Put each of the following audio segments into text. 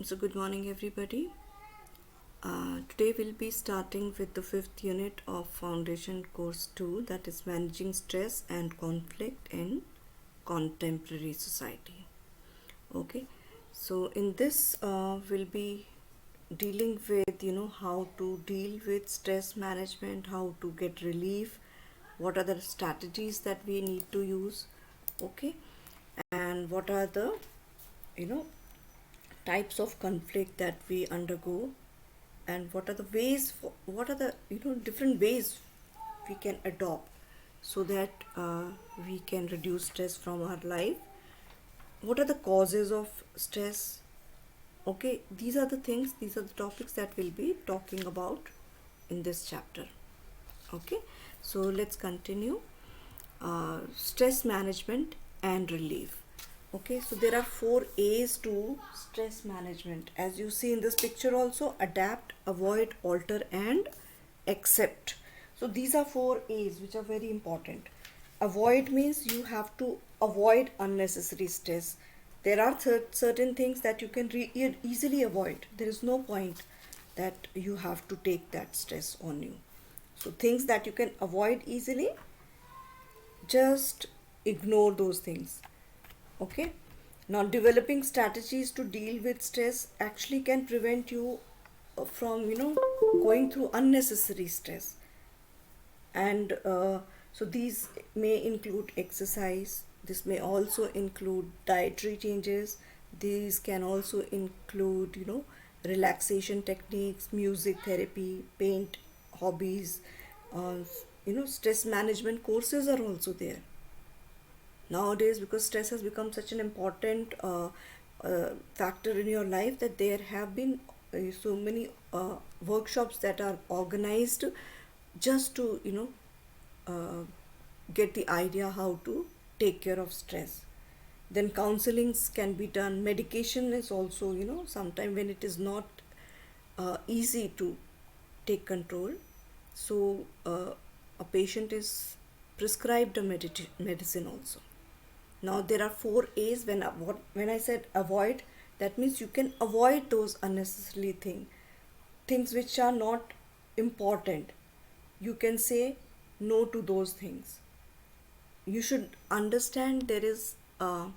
So good morning everybody. Today we'll be starting with the fifth unit of Foundation Course 2, that is Managing Stress and Conflict in Contemporary Society. Okay, so in this we'll be dealing with how to deal with stress management, how to get relief, what are the strategies that we need to use, okay, and what are the you know types of conflict that we undergo, and what are the ways what are the different ways we can adopt so that we can reduce stress from our life. What are the causes of stress? Okay, these are the topics that we'll be talking about in this chapter. Okay, so let's continue. Stress management and relief. Okay, so there are 4 A's to stress management, as you see in this picture also: adapt, avoid, alter, and accept. So these are 4 A's which are very important. Avoid means you have to avoid unnecessary stress. There are certain things that you can easily avoid. There is no point that you have to take that stress on you. So things that you can avoid easily, just ignore those things. Okay, now developing strategies to deal with stress actually can prevent you from going through unnecessary stress. And so these may include exercise, this may also include dietary changes, these can also include relaxation techniques, music therapy, paint, hobbies. uh, Stress management courses are also there nowadays, because stress has become such an important factor in your life, that there have been so many workshops that are organized just to get the idea how to take care of stress. Then counselings can be done. Medication is also, sometime when it is not easy to take control, so a patient is prescribed a medicine also. Now there are 4 A's. When I said avoid, that means you can avoid those unnecessary things which are not important. You can say no to those things. You should understand there is a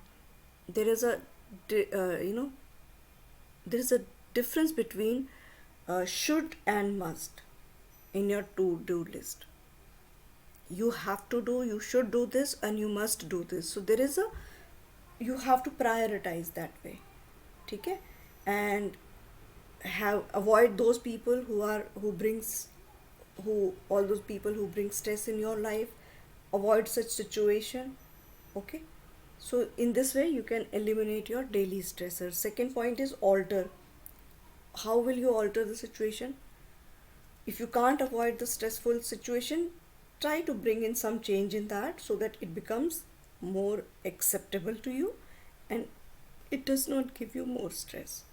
there is a difference between should and must in your to-do list. You have to do, you should do this, and you must do this. So there is a, you have to prioritize that way. Okay, and have avoid those people who all those people who bring stress in your life. Avoid such situation. Okay, so in this way you can eliminate your daily stressors. Second point is alter. How will you alter the situation? If you can't avoid the stressful situation, try to bring in some change in that so that it becomes more acceptable to you and it does not give you more stress.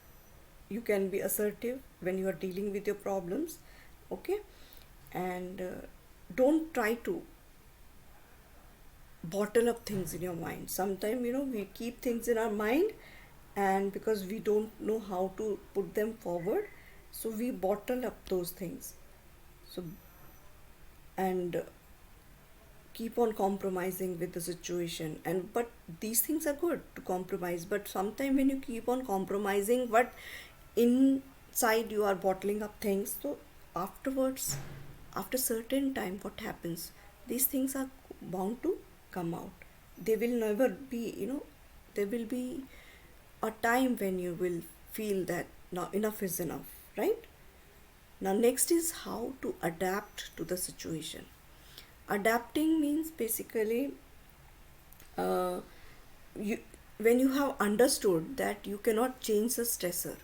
You can be assertive when you are dealing with your problems. Okay, and don't try to bottle up things in your mind. Sometimes we keep things in our mind, and because we don't know how to put them forward, so we bottle up those things. So, and keep on compromising with the situation. And but these things are good to compromise, but sometimes when you keep on compromising but inside you are bottling up things, so afterwards, after certain time, what happens? These things are bound to come out. They will never be, there will be a time when you will feel that now enough is enough, right? Now next is how to adapt to the situation. Adapting means basically you, when you have understood that you cannot change the stressor,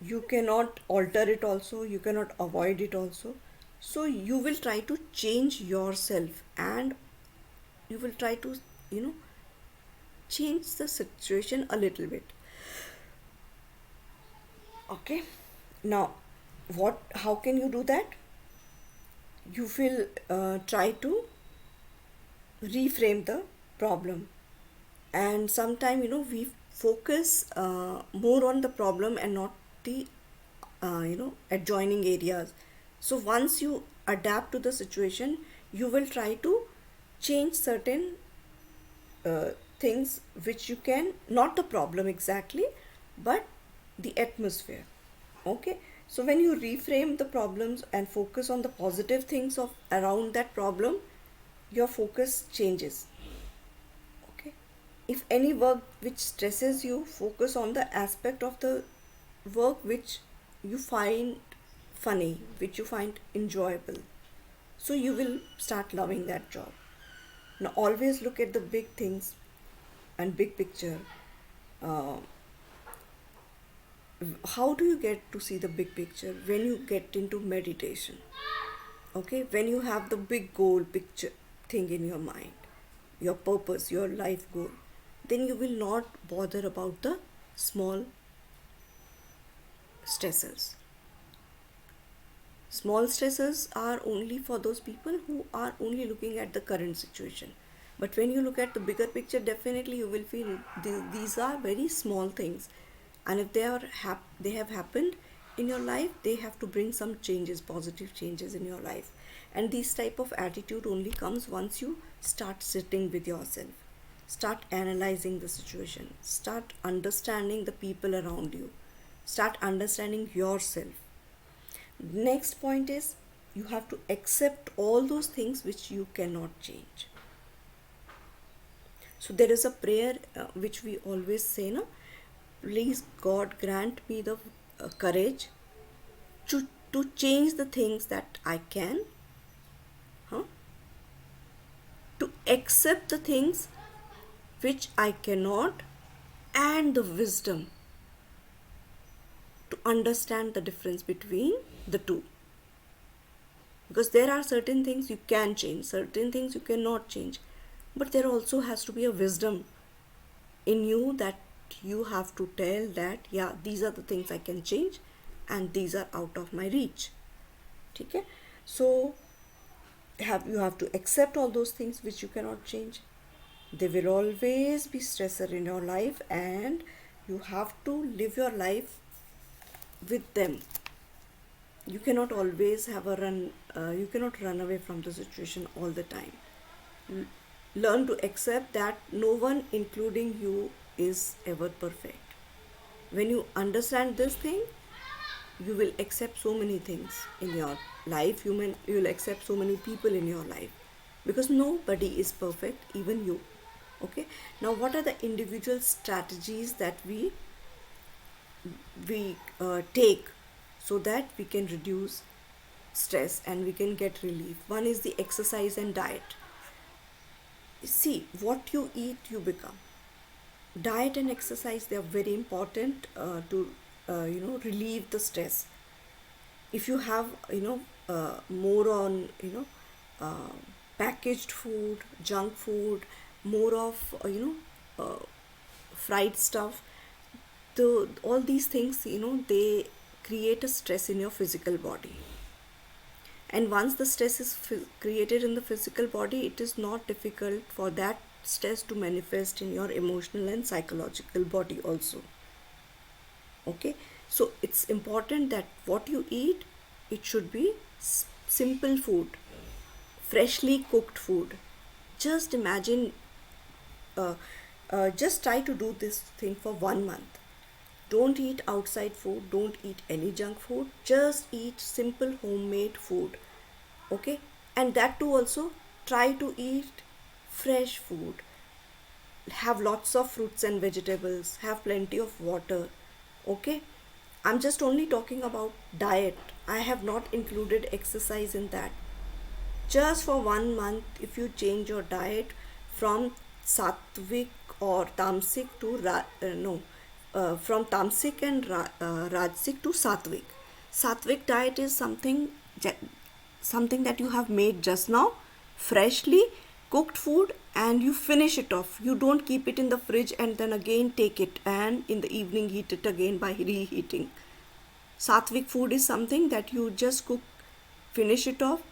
you cannot alter it also, you cannot avoid it also, so you will try to change yourself, and you will try to change the situation a little bit. Okay, now how can you do that? You will try to reframe the problem, and sometime we focus more on the problem and not the adjoining areas. So once you adapt to the situation, you will try to change certain uh, things which you can, not the problem exactly, but the atmosphere. Okay, so when you reframe the problems and focus on the positive things of around that problem, your focus changes. Okay, if any work which stresses you, focus on the aspect of the work which you find funny, which you find enjoyable, so you will start loving that job. Now always look at the big things and big picture. uh, how do you get to see the big picture? When you get into meditation. Okay, when you have the big goal picture thing in your mind, your purpose, your life goal, then you will not bother about the small stressors. Small stressors are only for those people who are only looking at the current situation. But when you look at the bigger picture, definitely you will feel these are very small things, and if they have happened in your life, they have to bring some changes, positive changes in your life. And this type of attitude only comes once you start sitting with yourself, start analyzing the situation, start understanding the people around you, start understanding yourself. Next point is, you have to accept all those things which you cannot change. So there is a prayer which we always say, no, please God grant me the courage to change the things that I can, huh? To accept the things which I cannot, and the wisdom to understand the difference between the two. Because there are certain things you can change, certain things you cannot change, but there also has to be a wisdom in you that you have to tell that, yeah, these are the things I can change and these are out of my reach. Okay, so you have to accept all those things which you cannot change. There will always be stressor in your life, and you have to live your life with them. You cannot always have a run, you cannot run away from the situation all the time. Learn to accept that no one, including you, is ever perfect. When you understand this thing, you will accept so many things in your life. You will accept so many people in your life, because nobody is perfect, even you. Okay, now what are the individual strategies that we take so that we can reduce stress and we can get relief? One is the exercise and diet. See, what you eat, you become. Diet and exercise, they are very important to relieve the stress. If you have more on uh, packaged food, junk food, more of fried stuff, all these things, they create a stress in your physical body. And once the stress is created in the physical body, it is not difficult for that stress to manifest in your emotional and psychological body also. Okay, so it's important that what you eat, it should be simple food, freshly cooked food. Just imagine, just try to do this thing for 1 month. Don't eat outside food, don't eat any junk food, just eat simple homemade food. Okay, and that too also, try to eat fresh food, have lots of fruits and vegetables, have plenty of water. Okay, I'm just only talking about diet, I have not included exercise in that. Just for 1 month, if you change your diet from sattvic or tamasic to from tamasic and rajasic to sattvic. Sattvic diet is something that you have made just now, freshly cooked food, and you finish it off. You don't keep it in the fridge and then again take it and in the evening eat it again by reheating. Sattvic food is something that you just cook, finish it off,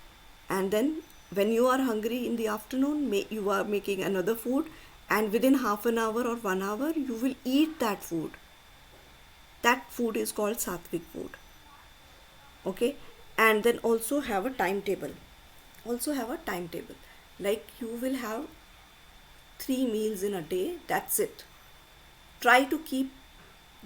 and then when you are hungry in the afternoon, you are making another food and within half an hour or 1 hour you will eat that food. That food is called sattvic food. Okay, and then also have a timetable. Also have a timetable. Like you will have 3 meals in a day. That's it. Try to keep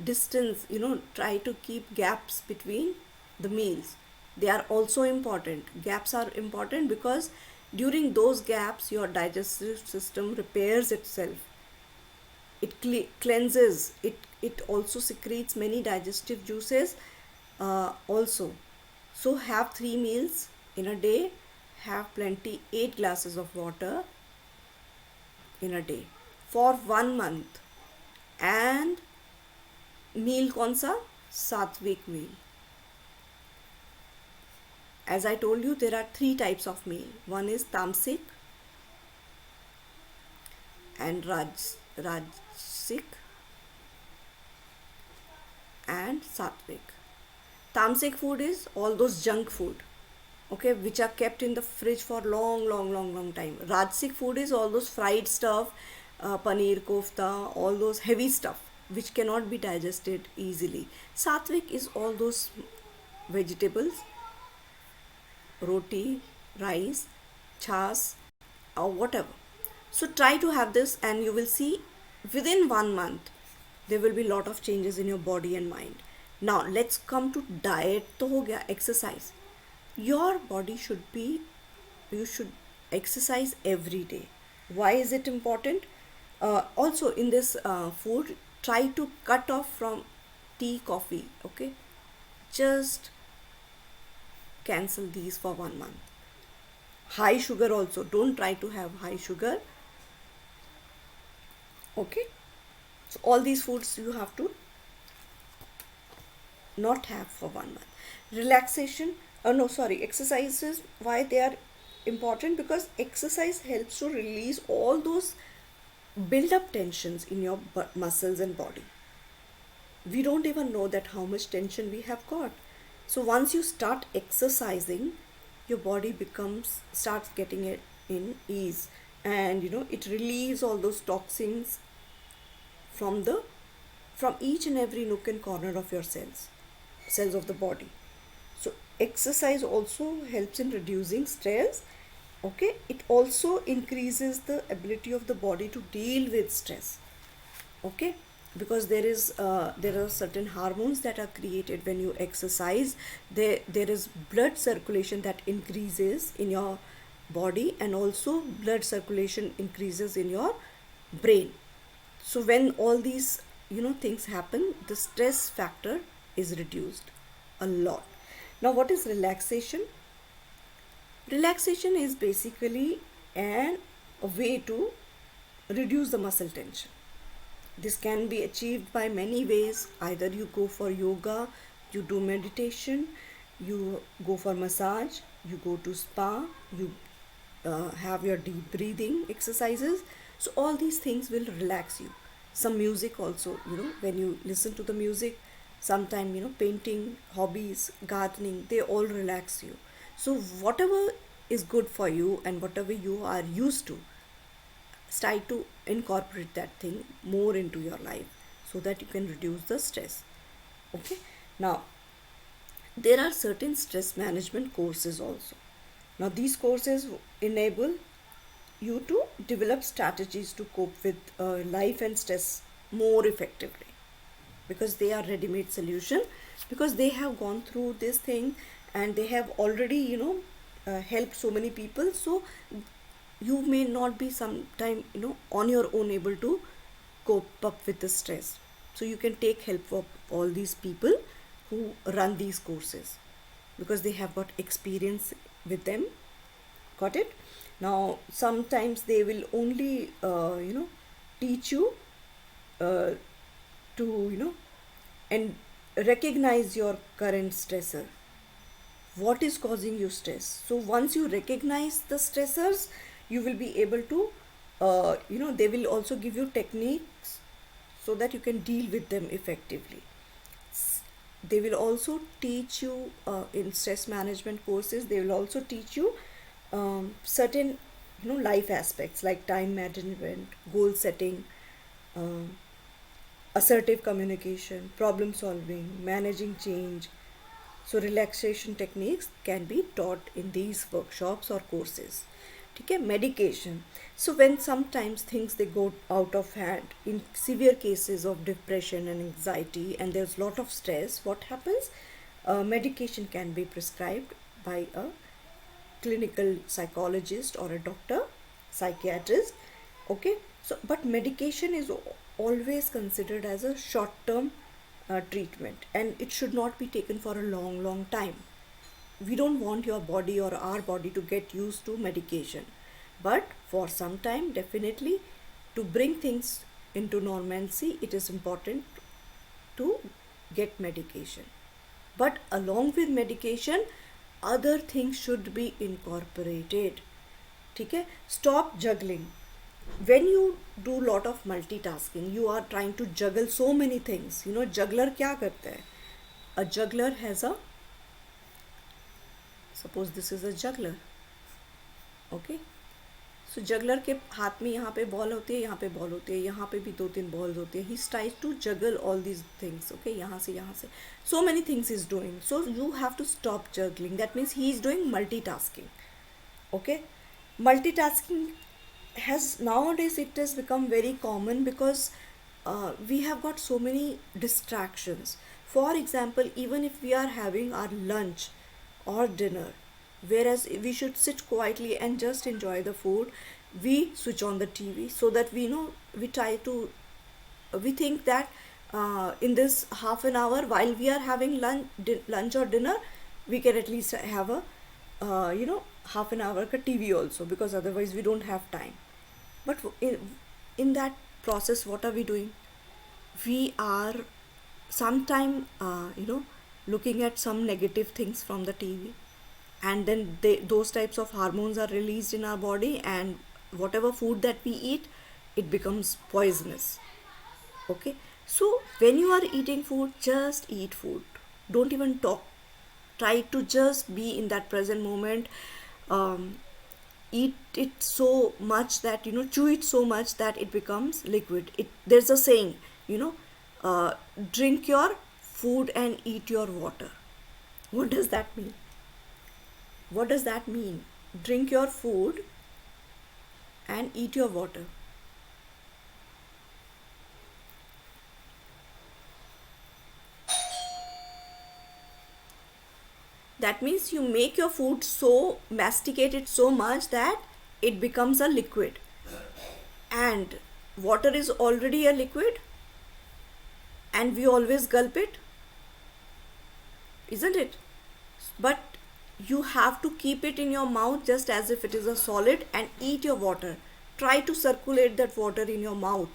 distance, try to keep gaps between the meals. They are also important. Gaps are important because during those gaps your digestive system repairs itself. It cleanses. It also secretes many digestive juices also. So have 3 meals in a day. Have plenty, 8 glasses of water in a day for 1 month. And meal कौन सा? सात्विक meal. As I told you, there are 3 types of meal. One is tamasic and rajasic and sattvic. Tamasic food is all those junk food, okay, which are kept in the fridge for long time. Rajasic food is all those fried stuff, paneer kofta, all those heavy stuff which cannot be digested easily. Sattvic is all those vegetables, roti, rice, chas, or whatever. So try to have this, and you will see within 1 month there will be lot of changes in your body and mind. Now let's come to diet. तो हो गया. Exercise. Your body should be, you should exercise every day. Why is it important? Also in this food, try to cut off from tea, coffee. Okay, just cancel these for 1 month. High sugar also, don't try to have high sugar. Okay, so all these foods you have to not have for 1 month. Relaxation, exercises. Why they are important? Because exercise helps to release all those build up tensions in your muscles and body. We don't even know that how much tension we have got. So once you start exercising, your body starts getting it in ease, and it relieves all those toxins from each and every nook and corner of your cells of the body. So exercise also helps in reducing stress. Okay, it also increases the ability of the body to deal with stress. Okay, because there are certain hormones that are created when you exercise. There is blood circulation that increases in your body, and also blood circulation increases in your brain. So when all these things happen, the stress factor is reduced a lot. Now what is relaxation? Relaxation is basically a way to reduce the muscle tension. This can be achieved by many ways. Either you go for yoga, you do meditation, you go for massage, you go to spa, you have your deep breathing exercises. So all these things will relax you. Some music also, when you listen to the music, sometime painting, hobbies, gardening, they all relax you. So whatever is good for you and whatever you are used to, try to incorporate that thing more into your life so that you can reduce the stress. Okay, now there are certain stress management courses also. Now these courses enable you to develop strategies to cope with life and stress more effectively, because they are ready-made solution, because they have gone through this thing and they have already helped so many people. So you may not be sometime on your own able to cope up with the stress. So you can take help of all these people who run these courses, because they have got experience with them. Got it? Now sometimes they will only teach you to and recognize your current stressor. What is causing you stress? So once you recognize the stressors, you will be able to they will also give you techniques so that you can deal with them effectively. They will also teach you in stress management courses, they will also teach you certain life aspects like time management, goal setting, uh, assertive communication, problem solving, managing change. So relaxation techniques can be taught in these workshops or courses. ठीक है. Medication. So when sometimes things they go out of hand in severe cases of depression and anxiety and there's lot of stress, what happens? Medication can be prescribed by a clinical psychologist or a doctor, psychiatrist. Okay. So but medication is always considered as a short term treatment, and it should not be taken for a long time. We don't want your body or our body to get used to medication, but for some time, definitely, to bring things into normalcy, it is important to get medication. But along with medication, other things should be incorporated. ठीक है. Stop juggling. When you do lot of multitasking, you are trying to juggle so many things. Juggler क्या करता है? A juggler has a, suppose this is a juggler. Okay. So juggler के हाथ में यहाँ पे बॉल होती है, यहाँ पे बॉल होती है, यहाँ पे भी 2-3 balls होती है. He tries to juggle all these things. Okay, यहाँ से. So many things he's doing. So you have to stop juggling. That means he is doing multitasking. Okay. Multitasking nowadays it has become very common because we have got so many distractions. For example, even if we are having our lunch or dinner, whereas we should sit quietly and just enjoy the food, we switch on the TV so that we think that in this half an hour while we are having lunch or dinner, we can at least have a half an hour ka TV also, because otherwise we don't have time. But in that process, what are we doing? We are sometime looking at some negative things from the TV, and then those types of hormones are released in our body, and whatever food that we eat, it becomes poisonous. Okay. So when you are eating food, just eat food. Don't even talk. Try to just be in that present moment. Eat it so much that chew it so much that it becomes liquid. There's a saying, drink your food and eat your water. What does that mean? What does that mean? Drink your food and eat your water. That means you make your food so masticated so much that it becomes a liquid. And water is already a liquid, and we always gulp it, isn't it? But you have to keep it in your mouth just as if it is a solid and eat your water. Try to circulate that water in your mouth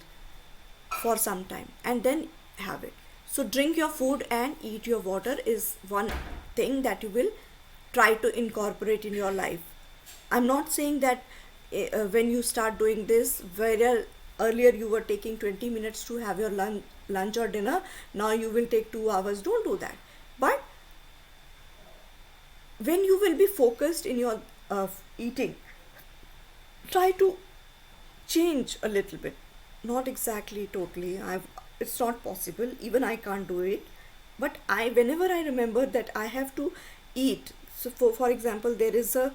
for some time and then have it. So drink your food and eat your water is one thing that you will try to incorporate in your life. I'm not saying that when you start doing this, where earlier you were taking 20 minutes to have your lunch or dinner, now you will take 2 hours. Don't do that. But when you will be focused in your eating, try to change a little bit. Not exactly totally. It's not possible. Even I can't do it. But whenever I remember that I have to eat, so for example, there is a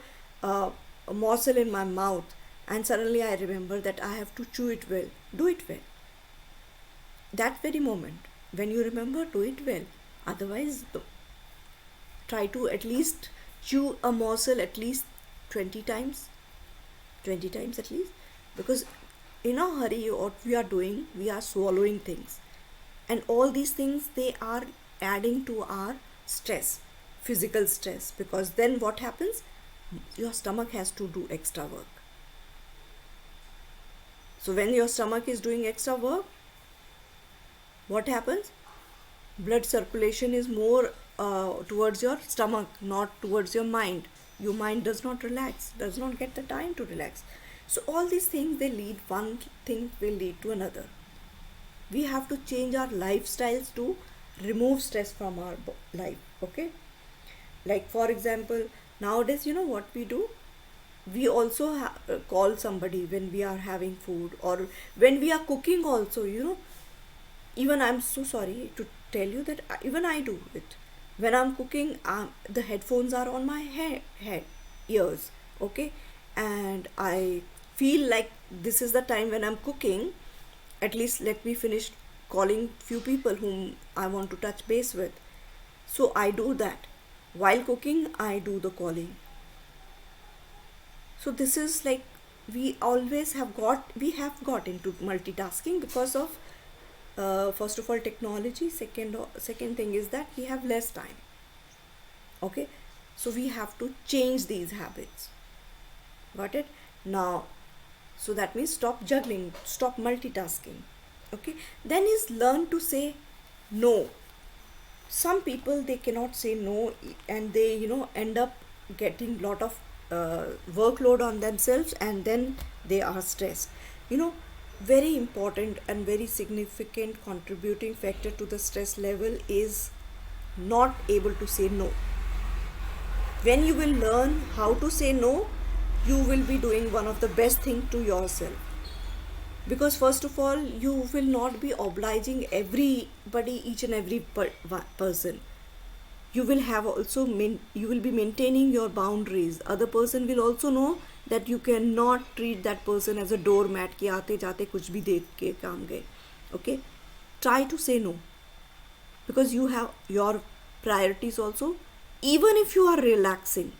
morsel in my mouth, and suddenly I remember that I have to chew it well. Do it well. That very moment, when you remember, do it well. Otherwise, try to at least chew a morsel at least 20 times. 20 times at least. Because in a hurry, what we are doing, we are swallowing things. And all these things, they are adding to our stress, physical stress. Because then what happens? Your stomach has to do extra work. So when your stomach is doing extra work, what happens? Blood circulation is more towards your stomach, not towards your mind. Your mind does not relax, does not get the time to relax. So all these things, one thing will lead to another. We have to change our lifestyles to remove stress from our life. Okay. Like for example, nowadays, what we do? we also call somebody when we are having food, or when we are cooking also, even I'm so sorry to tell you that even I do it. When I'm cooking, the headphones are on my head, ears, okay, and I feel like this is the time when I'm cooking. At least let me finish calling few people whom I want to touch base with. So I do that while cooking. I do the calling. So this is like, we have got into multitasking because of first of all technology. Second thing is that we have less time. Okay, so we have to change these habits. Got it now? So that means stop juggling, stop multitasking. Okay, then is learn to say no. Some people, they cannot say no, and they end up getting lot of workload on themselves, and then they are stressed. you know Very important and very significant contributing factor to the stress level is not able to say no. When you will learn how to say no, you will be doing one of the best thing to yourself, because first of all, you will not be obliging everybody, each and every person. You will have also you will be maintaining your boundaries. Other person will also know that you cannot treat that person as a doormat कि आते जाते कुछ भी दे के काम गए. Okay, try to say no, because you have your priorities also. Even if you are relaxing,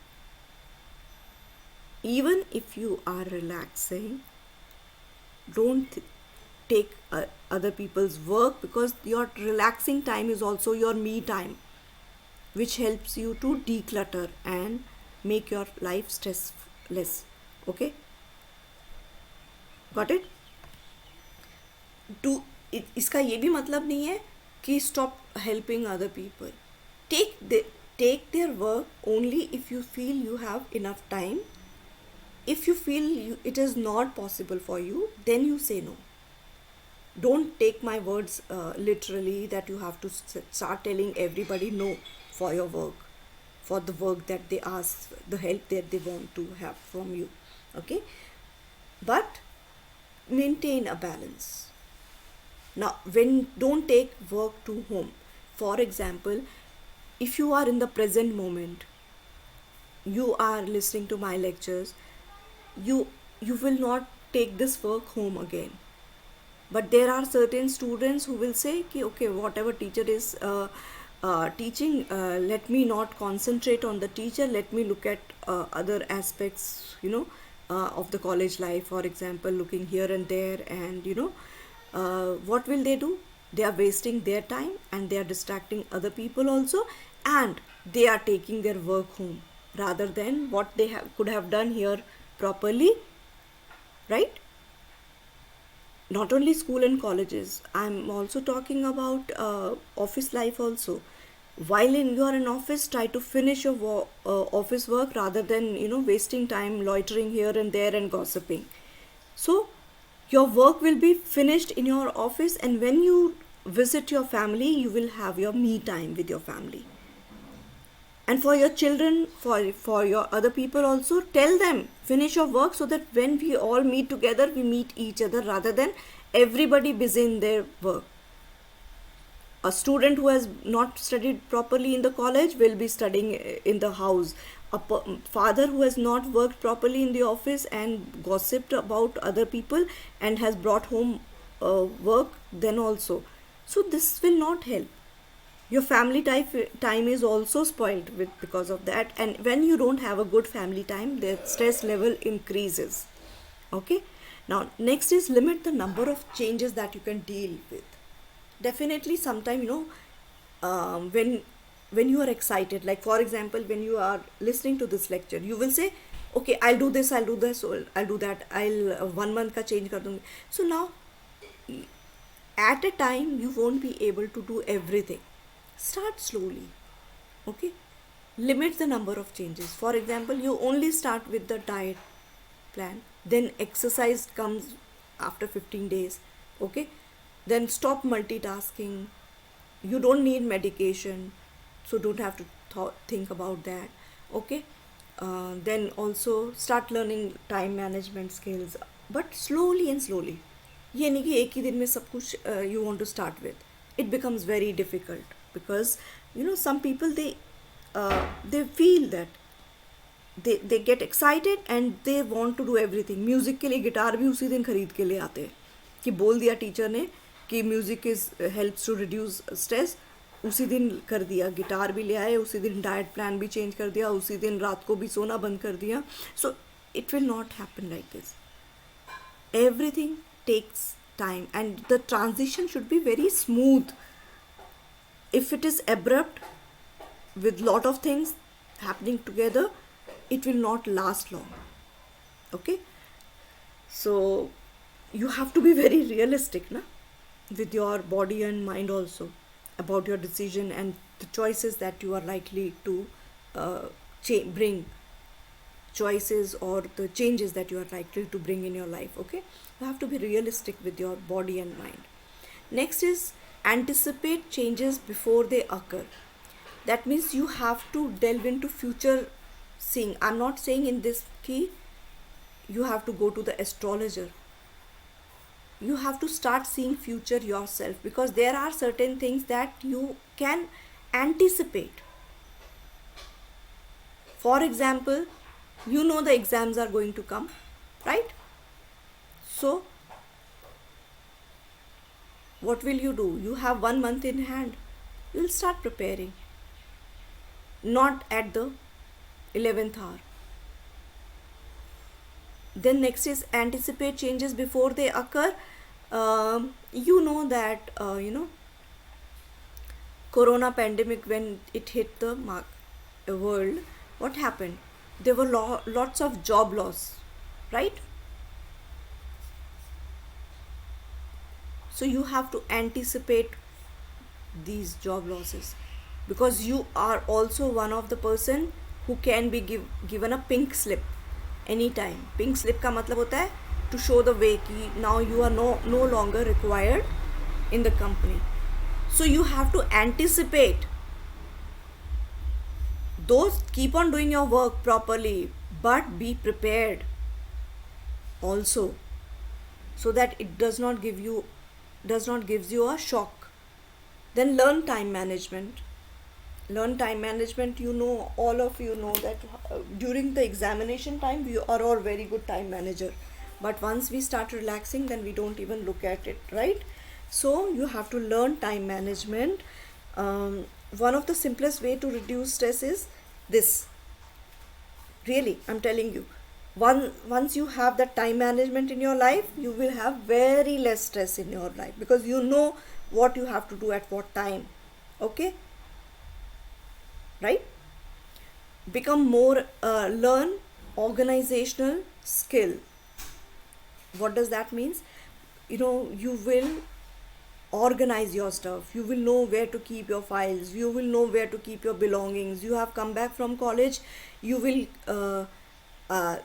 don't take other people's work, because your relaxing time is also your me time, which helps you to declutter and make your life stressless. Okay, got it? इसका ये भी मतलब नहीं है कि stop helping other people. Take their work only if you feel you have enough time. If you feel it is not possible for you, then you say no. Don't take my words literally that you have to start telling everybody no for your work, for the work that they ask, the help that they want to have from you. Okay, but maintain a balance. Now, don't take work to home. For example, if you are in the present moment, you are listening to my lectures, you will not take this work home again. But there are certain students who will say कि okay, whatever teacher is teaching, let me not concentrate on the teacher, let me look at other aspects of the college life, for example, looking here and there. And what will they do? They are wasting their time, and they are distracting other people also, and they are taking their work home rather than what they could have done here properly, right? Not only school and colleges, I'm also talking about office life also. While you are in office, try to finish your office work rather than wasting time loitering here and there and gossiping. So your work will be finished in your office, and when you visit your family, you will have your me time with your family. And for your children, for your other people also, tell them finish your work, so that when we all meet together, we meet each other rather than everybody busy in their work. A student who has not studied properly in the college will be studying in the house. A father who has not worked properly in the office and gossiped about other people and has brought home work then also. So this will not help. Your family time is also spoiled because of that, and when you don't have a good family time, the stress level increases. Okay, now next is limit the number of changes that you can deal with. Definitely sometime when you are excited, like for example, when you are listening to this lecture, you will say okay, I'll do this, I'll do that, I'll 1 month ka change kar dungi. So now at a time you won't be able to do everything. Start slowly. Okay, limit the number of changes. For example, you only start with the diet plan, then exercise comes after 15 days. Okay, then stop multitasking. You don't need medication, so don't have to think about that. Okay, Then also start learning time management skills, but slowly and slowly. ये नहीं कि एक ही दिन में सब कुछ you want to start with. It becomes very difficult because some people they feel that they get excited and they want to do everything. Music के लिए गिटार भी उसी दिन खरीद के ले आते हैं कि बोल दिया टीचर ने कि music is helps to reduce stress, उसी दिन कर दिया, गिटार भी ले आए, उसी दिन डाइट प्लान भी चेंज कर दिया, उसी दिन रात को भी सोना बंद कर दिया. So it will not happen like this. Everything takes time and the transition should be very smooth. If it is abrupt with lot of things happening together, it will not last long. Okay, so you have to be very realistic with your body and mind also about your decision and the choices that you are likely to bring, choices or the changes that you are likely to bring in your life. Okay, you have to be realistic with your body and mind. Next is anticipate changes before they occur. That means you have to delve into future seeing. I'm not saying in this key you have to go to the astrologer. You have to start seeing future yourself, because there are certain things that you can anticipate. For example, the exams are going to come, right? So what will you do? You have 1 month in hand. You will start preparing, not at the 11th hour. Then next is anticipate changes before they occur. That corona pandemic, when it hit the world, what happened? There were lots of job loss, right? So you have to anticipate these job losses, because you are also one of the person who can be given a pink slip anytime. Pink slip का मतलब होता है to show the way कि now you are no longer required in the company. So you have to anticipate. Those keep on doing your work properly, but be prepared also, so that it does not give you a shock. Then learn time management. All of you know that during the examination time we are all very good time manager, but once we start relaxing, then we don't even look at it, right? So you have to learn time management. One of the simplest way to reduce stress is this. Really, I'm telling you, once you have that time management in your life, you will have very less stress in your life, because you know what you have to do at what time. Okay, right? Become more learn organizational skill. What does that means? You will organize your stuff. You will know where to keep your files. You will know where to keep your belongings. You have come back from college, you will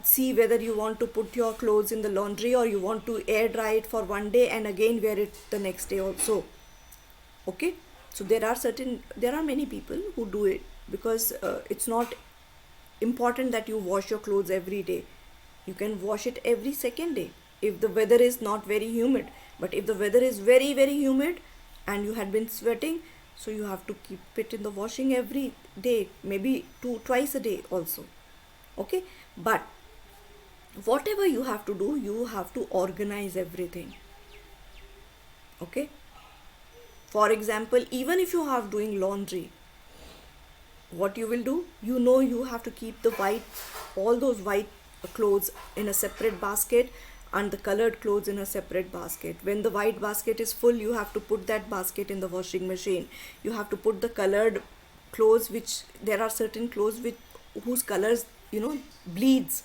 see whether you want to put your clothes in the laundry or you want to air dry it for one day and again wear it the next day also. Okay, so there are many people who do it, because it's not important that you wash your clothes every day. You can wash it every second day if the weather is not very humid. But if the weather is very very humid and you had been sweating, so you have to keep it in the washing every day, maybe twice a day also. Okay, but whatever you have to do, you have to organize everything. Okay, for example, even if you are doing laundry, what you will do, you have to keep all those white clothes in a separate basket and the colored clothes in a separate basket. When the white basket is full, you have to put that basket in the washing machine. You have to put the colored clothes, which there are certain clothes whose colors bleeds,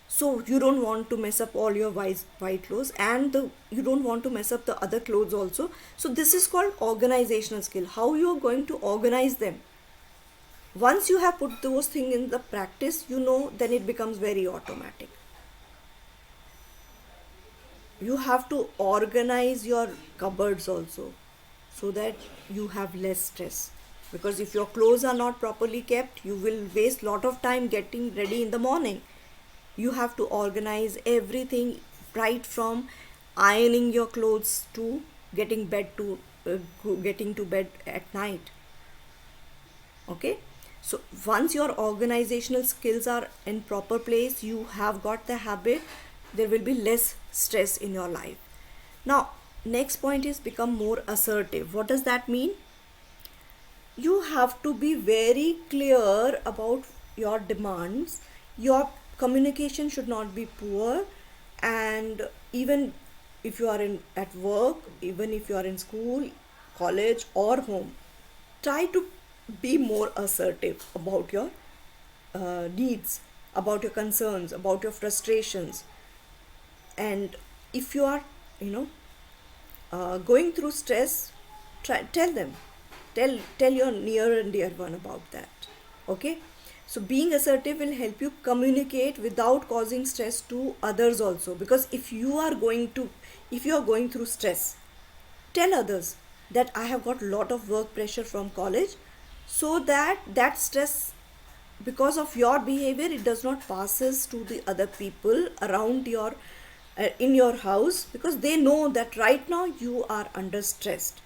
so you don't want to mess up all your white clothes, and you don't want to mess up the other clothes also. So this is called organizational skill, how you are going to organize them. Once you have put those things in the practice, then it becomes very automatic. You have to organize your cupboards also, so that you have less stress. because if your clothes are not properly kept, you will waste lot of time getting ready in the morning. You have to organize everything, right from ironing your clothes to getting to bed at night. Okay, so once your organizational skills are in proper place, you have got the habit, there will be less stress in your life. Now, next point is become more assertive. What does that mean? You have to be very clear about your demands. Your communication should not be poor, and even if you are in at work, even if you are in school, college or home, try to be more assertive about your needs, about your concerns, about your frustrations. And if you are, you know, going through stress, tell them, tell your near and dear one about that. Okay, so being assertive will help you communicate without causing stress to others also, because if you are going through stress, tell others that I have got lot of work pressure from college, so that that stress, because of your behavior, it does not passes to the other people around your in your house, because they know that right now you are under stressed.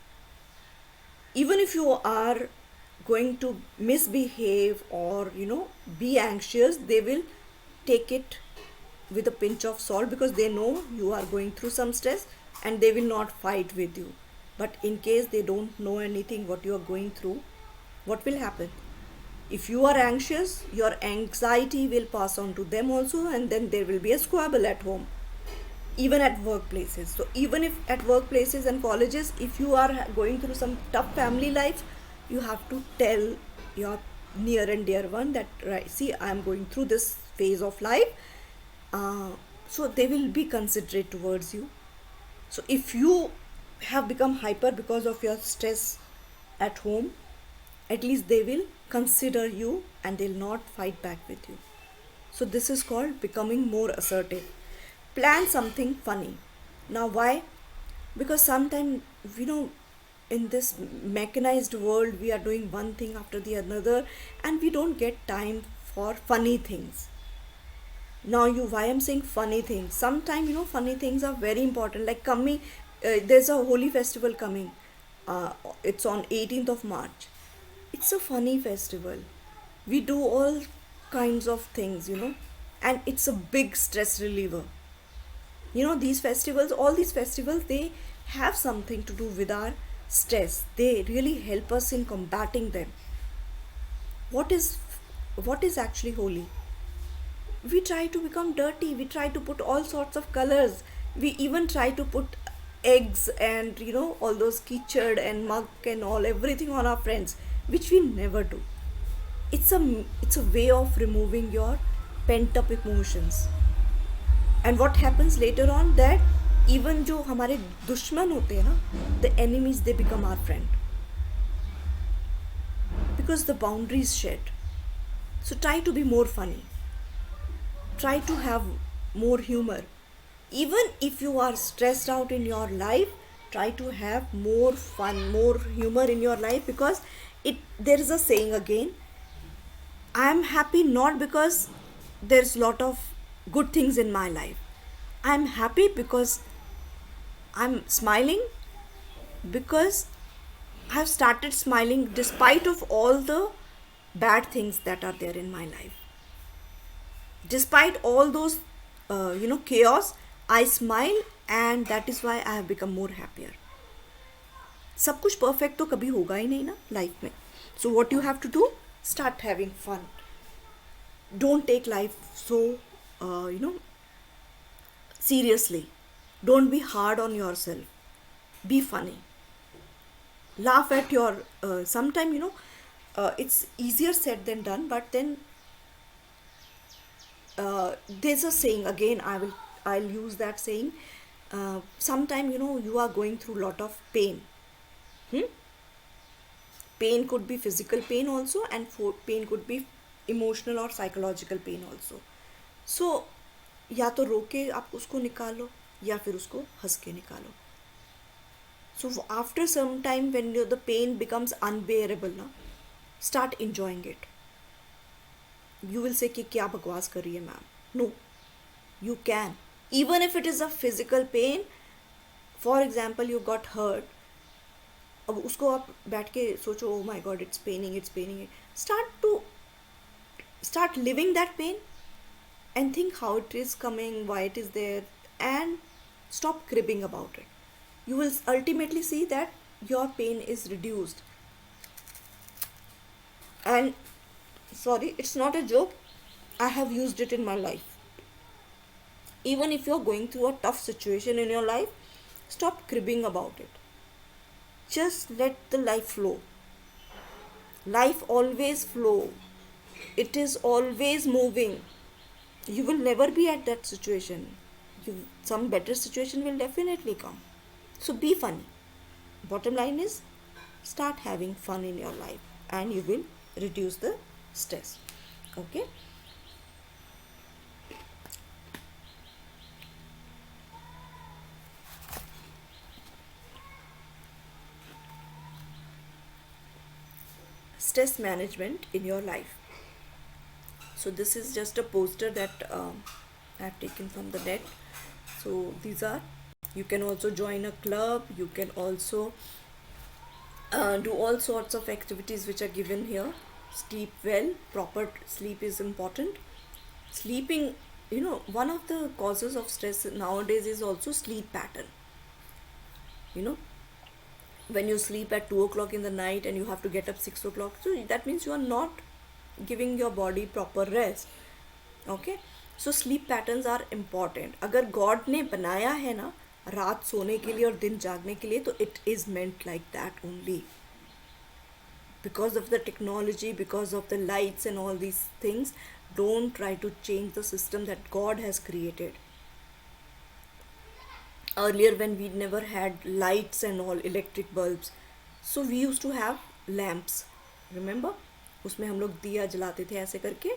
Even if you are going to misbehave or be anxious, they will take it with a pinch of salt, because they know you are going through some stress, and they will not fight with you. But in case they don't know anything what you are going through, what will happen? If you are anxious, your anxiety will pass on to them also, and then there will be a squabble at home, even at workplaces. So even if at workplaces and colleges, if you are going through some tough family life, you have to tell your near and dear one that, right, see, I am going through this phase of life. So they will be considerate towards you. So if you have become hyper because of your stress at home, at least they will consider you and they'll not fight back with you. So this is called becoming more assertive. Plan something funny. Now why? Because sometimes, in this mechanized world, we are doing one thing after the another, and we don't get time for funny things. Now why I'm saying funny things, sometimes funny things are very important. Like coming, there's a holy festival coming. It's on 18th of March. It's a funny festival. We do all kinds of things, and it's a big stress reliever. All these festivals, they have something to do with our stress. They really help us in combating them. What is actually holy? We try to become dirty, we try to put all sorts of colors, we even try to put eggs and all those kitchen and mug and all everything on our friends, which we never do. It's a way of removing your pent up emotions. And what happens later on, that even जो हमारे दुश्मन होते हैं ना, the enemies, they become our friend, because the boundaries shed. So try to be more funny, try to have more humor. Even if you are stressed out in your life, try to have more fun, more humor in your life, because there is a saying again, I am happy not because there's lot of good things in my life. I'm happy because I'm smiling, because I've started smiling despite of all the bad things that are there in my life. Despite all those chaos, I smile, and that is why I have become more happier. सब कुछ perfect तो कभी होगा ही नहीं ना life में. So what you have to do? Start having fun. Don't take life so seriously. Don't be hard on yourself. Be funny. Laugh at your sometime it's easier said than done, but then there's a saying again, I'll use that saying. Sometime you are going through lot of pain. Pain could be physical pain also, and pain could be emotional or psychological pain also. So या तो रो के आप उसको निकालो, या फिर उसको हंस के निकालो. So after some time, when the pain becomes unbearable, na, start enjoying it. You will say कि क्या बकवास कर रही है ma'am. No, you can. Even if it is a physical pain, for example, you got hurt, अब उसको आप बैठ के सोचो, oh my god, it's paining. Start living that pain and think how it is coming, why it is there, and stop cribbing about it. You will ultimately see that your pain is reduced. And sorry, it's not a joke, I have used it in my life. Even if you're going through a tough situation in your life, stop cribbing about it. Just let the life flow. Life always flow. It is always moving. You will never be at that situation. Some better situation will definitely come. So be funny. Bottom line is, start having fun in your life and you will reduce the stress. Okay? Stress management in your life. So this is just a poster that I have taken from the net. So these are, you can also join a club, you can also do all sorts of activities which are given here. Sleep well, proper sleep is important. Sleeping, one of the causes of stress nowadays is also sleep pattern. When you sleep at 2 o'clock in the night and you have to get up 6 o'clock, so that means you are not giving your body proper rest. Okay, so sleep patterns are important. अगर God ने बनाया है ना रात सोने के लिए और दिन जागने के लिए, तो it is meant like that only. Because of the technology, because of the lights and all these things, don't try to change the system that God has created. Earlier, when we never had lights and all, electric bulbs, so we used to have lamps. Remember? उसमें हम लोग दिया जलाते थे ऐसे करके,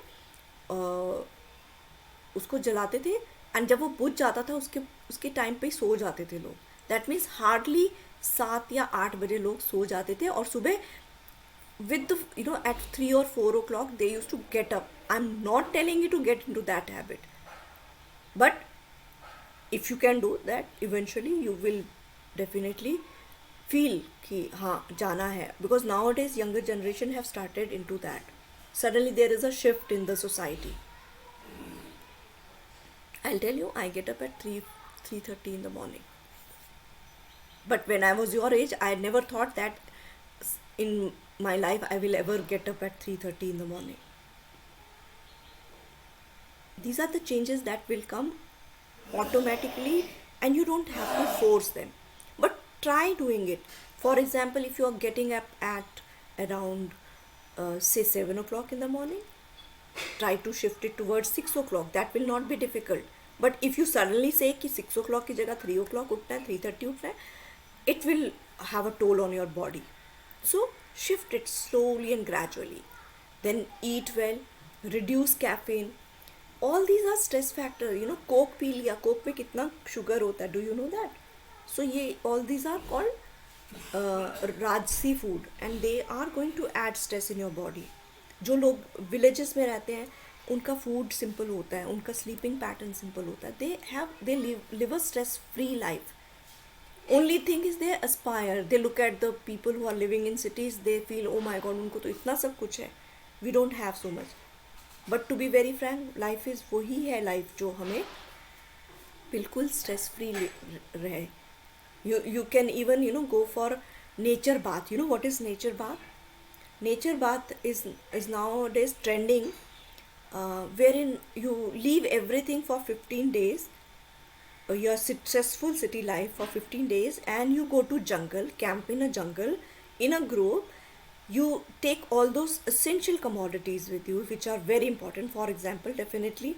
उसको जलाते थे, एंड जब वो बुझ जाता था उसके टाइम पे सो जाते थे लोग. दैट मीन्स हार्डली 7 या 8 बजे लोग सो जाते थे, और सुबह with the at 3 or 4 o'clock they used to get up. I'm not telling you to get into that habit, but if you can do that, eventually you will definitely feel कि हाँ जाना है, because nowadays younger generation have started into that. Suddenly there is a shift in the society. I'll tell you, I get up at 3:30 in the morning, but when I was your age, I never thought that in my life I will ever get up at 3:30 in the morning. These are the changes that will come automatically, and you don't have to force them, but try doing it. For example, if you are getting up at around say 7 o'clock in the morning, try to shift it towards 6 o'clock. That will not be difficult. But if you suddenly say कि 6 o'clock की जगह 3 o'clock उठना है, 3:30 उठना है, it will have a toll on your body. So shift it slowly and gradually. Then eat well, reduce caffeine. All these are stress factor. Coke P लिया, coke में कितना sugar होता है, do you know that? So all these are called rajsi food, and they are going to add stress in your body. जो लोग villages में रहते हैं, उनका food simple होता है, उनका sleeping pattern simple होता है. They live a stress free life. Only thing is they aspire. They look at the people who are living in cities. They feel, oh my god, उनको तो इतना सब कुछ है. We don't have so much. But to be very frank, life is वही है life जो हमें बिल्कुल stress free रहे. You can even go for nature bath. You know what is nature bath? Nature bath is nowadays trending, wherein you leave everything for 15 days. Your successful city life for 15 days, and you go to jungle, camp in a jungle, in a grove. You take all those essential commodities with you which are very important. For example, definitely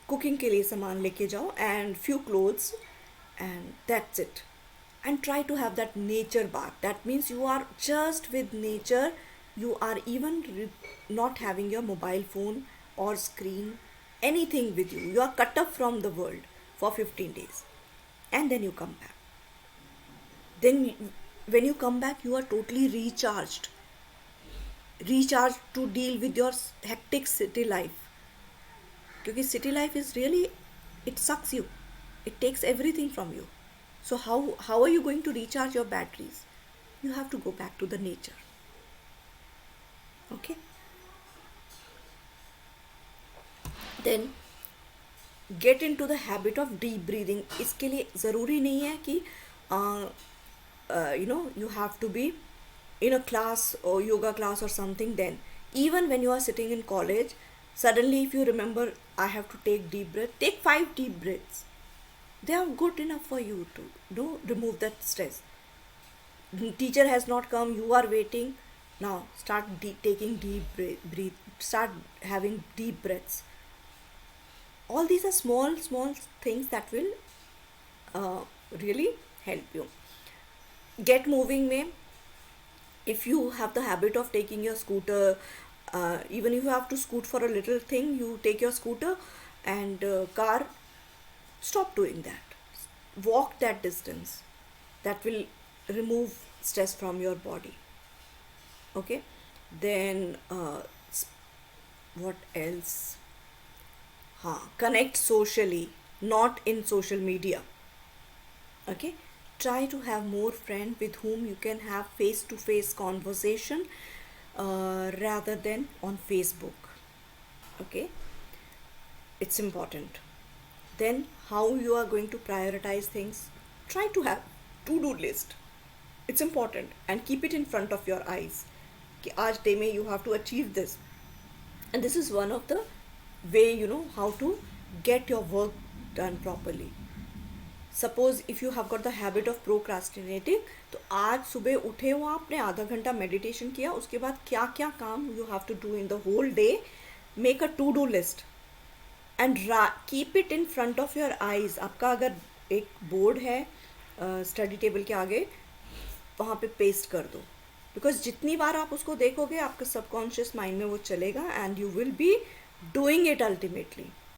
cooking के लिए सामान लेके जाओ, and few clothes, and that's it. And try to have that nature bath. That means you are just with nature. You are even not having your mobile phone or screen, anything with you. You are cut off from the world for 15 days, and then you come back. Then when you come back, you are totally recharged. recharge to deal with your hectic city life, क्योंकि city life is really, it sucks you, it takes everything from you. So how are you going to recharge your batteries? You have to go back to the nature. Okay, then get into the habit of deep breathing. इसके लिए ज़रूरी नहीं है कि you have to be in a class or yoga class or something. Then even when you are sitting in college, suddenly if you remember, I have to take deep breath, take 5 deep breaths. They are good enough for you to remove that stress. Teacher has not come, you are waiting. Now start taking deep breathe, start having deep breaths. All these are small things that will really help you. Get moving में, if you have the habit of taking your scooter, even if you have to scoot for a little thing, you take your scooter and car, stop doing that. Walk that distance. That will remove stress from your body. Okay, then what else? Connect socially, not in social media. Okay, try to have more friends with whom you can have face to face conversation rather than on Facebook. Okay, it's important. Then how you are going to prioritize things, try to have to-do list. It's important, and keep it in front of your eyes कि आज day में you have to achieve this. And this is one of the way how to get your work done properly. Suppose if you have got the habit of procrastinating, तो आज सुबह उठे हो, आपने आधा घंटा मेडिटेशन किया, उसके बाद क्या क्या काम you have to do in the whole day, make a to-do list and keep it in front of your eyes. आपका अगर एक बोर्ड है स्टडी टेबल के आगे, वहाँ पे पेस्ट कर दो, बिकॉज जितनी बार आप उसको देखोगे आपके सबकॉन्शियस माइंड में वो चलेगा and you will be doing it ultimately.